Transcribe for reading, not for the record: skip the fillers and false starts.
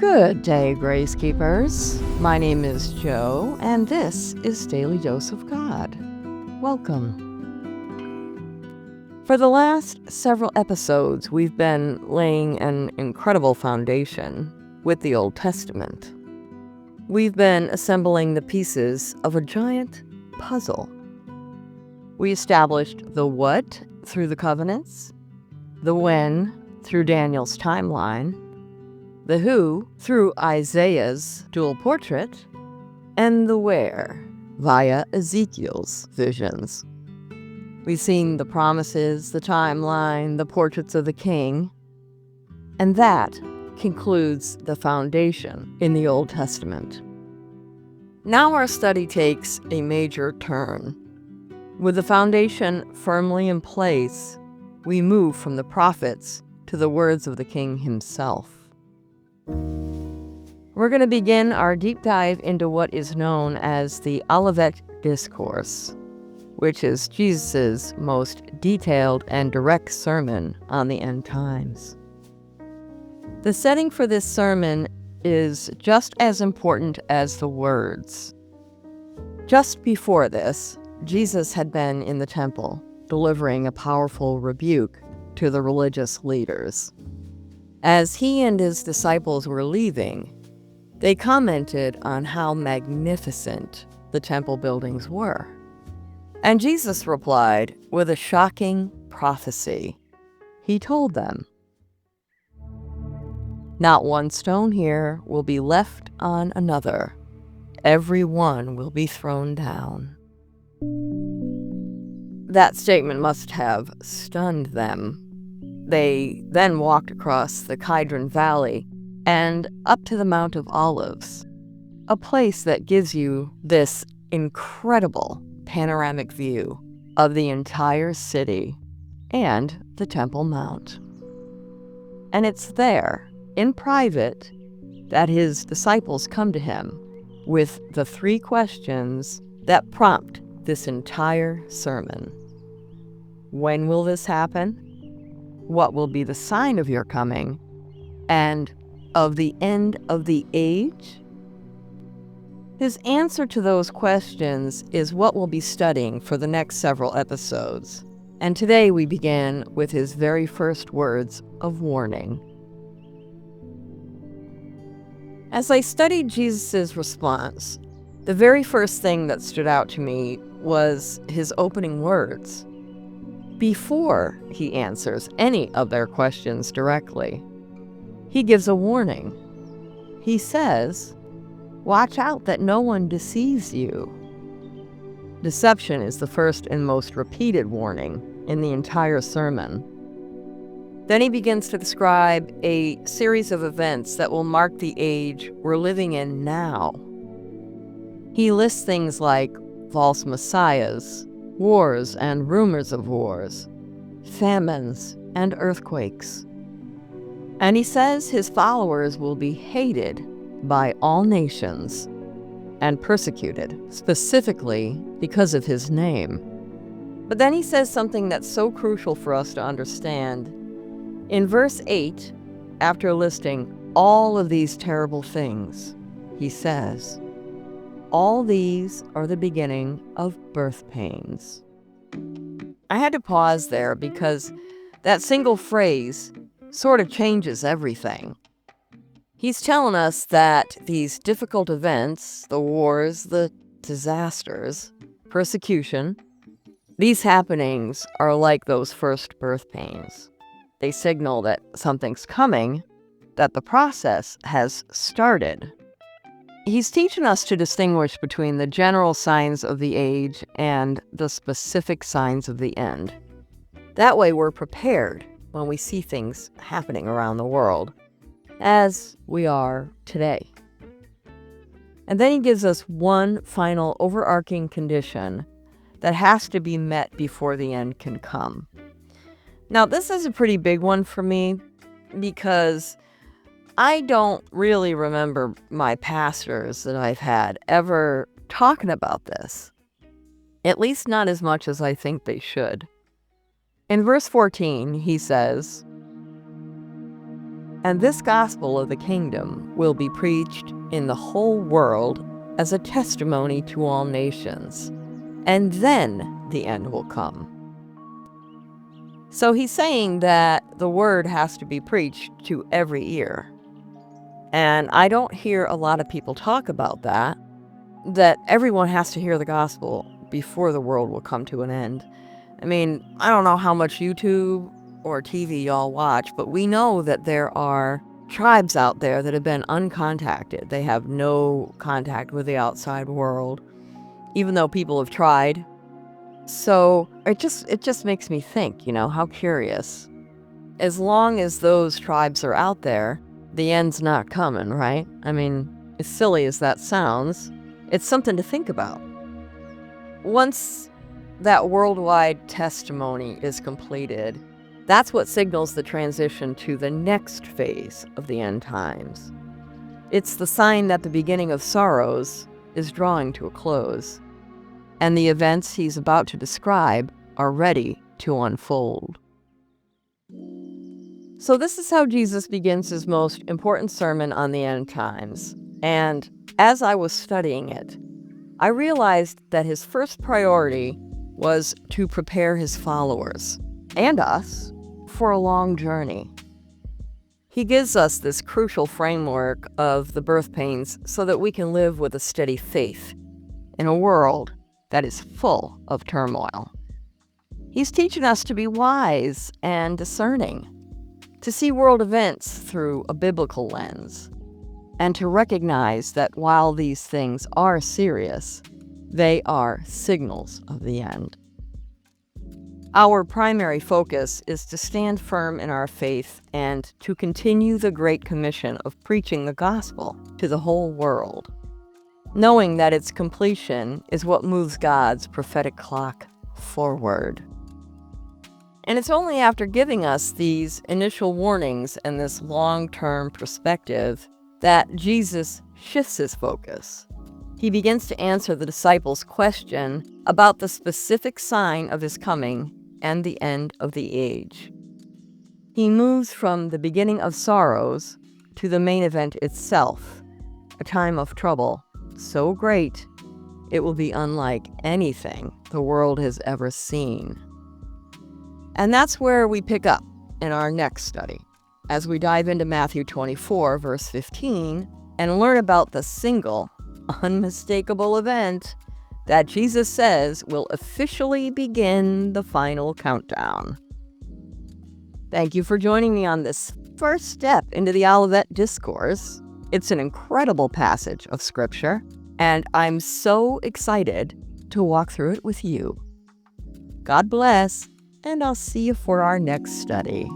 Good day, Grace Keepers. My name is Joe, and this is Daily Dose of God. Welcome. For the last several episodes, we've been laying an incredible foundation with the Old Testament. We've been assembling the pieces of a giant puzzle. We established the what through the covenants, the when through Daniel's timeline, the who through Isaiah's dual portrait, and the where via Ezekiel's visions. We've seen the promises, the timeline, the portraits of the king, and that concludes the foundation in the Old Testament. Now our study takes a major turn. With the foundation firmly in place, we move from the prophets to the words of the king himself. We're going to begin our deep dive into what is known as the Olivet Discourse, which is Jesus' most detailed and direct sermon on the end times. The setting for this sermon is just as important as the words. Just before this, Jesus had been in the temple, delivering a powerful rebuke to the religious leaders. As he and his disciples were leaving, they commented on how magnificent the temple buildings were. And Jesus replied with a shocking prophecy. He told them, "Not one stone here will be left on another. Every one will be thrown down." That statement must have stunned them. They then walked across the Kidron Valley and up to the Mount of Olives, a place that gives you this incredible panoramic view of the entire city and the Temple Mount. And it's there, in private, that his disciples come to him with the three questions that prompt this entire sermon. When will this happen? What will be the sign of your coming? And of the end of the age? His answer to those questions is what we'll be studying for the next several episodes. And today we begin with his very first words of warning. As I studied Jesus' response, the very first thing that stood out to me was his opening words. Before he answers any of their questions directly, he gives a warning. He says, "Watch out that no one deceives you." Deception is the first and most repeated warning in the entire sermon. Then he begins to describe a series of events that will mark the age we're living in now. He lists things like false messiahs, wars and rumors of wars, famines and earthquakes. And he says his followers will be hated by all nations and persecuted, specifically because of his name. But then he says something that's so crucial for us to understand. In verse 8, after listing all of these terrible things, he says, "All these are the beginning of birth pains." I had to pause there because that single phrase sort of changes everything. He's telling us that these difficult events, the wars, the disasters, persecution, these happenings are like those first birth pains. They signal that something's coming, that the process has started. He's teaching us to distinguish between the general signs of the age and the specific signs of the end. That way we're prepared when we see things happening around the world, as we are today. And then he gives us one final overarching condition that has to be met before the end can come. Now, this is a pretty big one for me because I don't really remember my pastors that I've had ever talking about this, at least not as much as I think they should. In verse 14, he says, And this gospel of the kingdom will be preached in the whole world as a testimony to all nations. And then the end will come. So he's saying that the word has to be preached to every ear. And I don't hear a lot of people talk about that everyone has to hear the gospel before the world will come to an end. I mean, I don't know how much YouTube or TV y'all watch, but we know that there are tribes out there that have been uncontacted. They have no contact with the outside world, even though people have tried. So it just makes me think, how curious. As long as those tribes are out there, the end's not coming, right? I mean, as silly as that sounds, it's something to think about. Once that worldwide testimony is completed, that's what signals the transition to the next phase of the end times. It's the sign that the beginning of sorrows is drawing to a close, and the events he's about to describe are ready to unfold. So this is how Jesus begins his most important sermon on the end times. And as I was studying it, I realized that his first priority was to prepare his followers, and us, for a long journey. He gives us this crucial framework of the birth pains so that we can live with a steady faith in a world that is full of turmoil. He's teaching us to be wise and discerning, to see world events through a biblical lens, and to recognize that while these things are serious, they are signals of the end. Our primary focus is to stand firm in our faith and to continue the Great Commission of preaching the gospel to the whole world, knowing that its completion is what moves God's prophetic clock forward. And it's only after giving us these initial warnings and this long-term perspective that Jesus shifts his focus. He begins to answer the disciples' question about the specific sign of his coming and the end of the age. He moves from the beginning of sorrows to the main event itself, a time of trouble so great it will be unlike anything the world has ever seen. And that's where we pick up in our next study, as we dive into Matthew 24, verse 15, and learn about the single, unmistakable event that Jesus says will officially begin the final countdown. Thank you for joining me on this first step into the Olivet Discourse. It's an incredible passage of Scripture, and I'm so excited to walk through it with you. God bless, and I'll see you for our next study.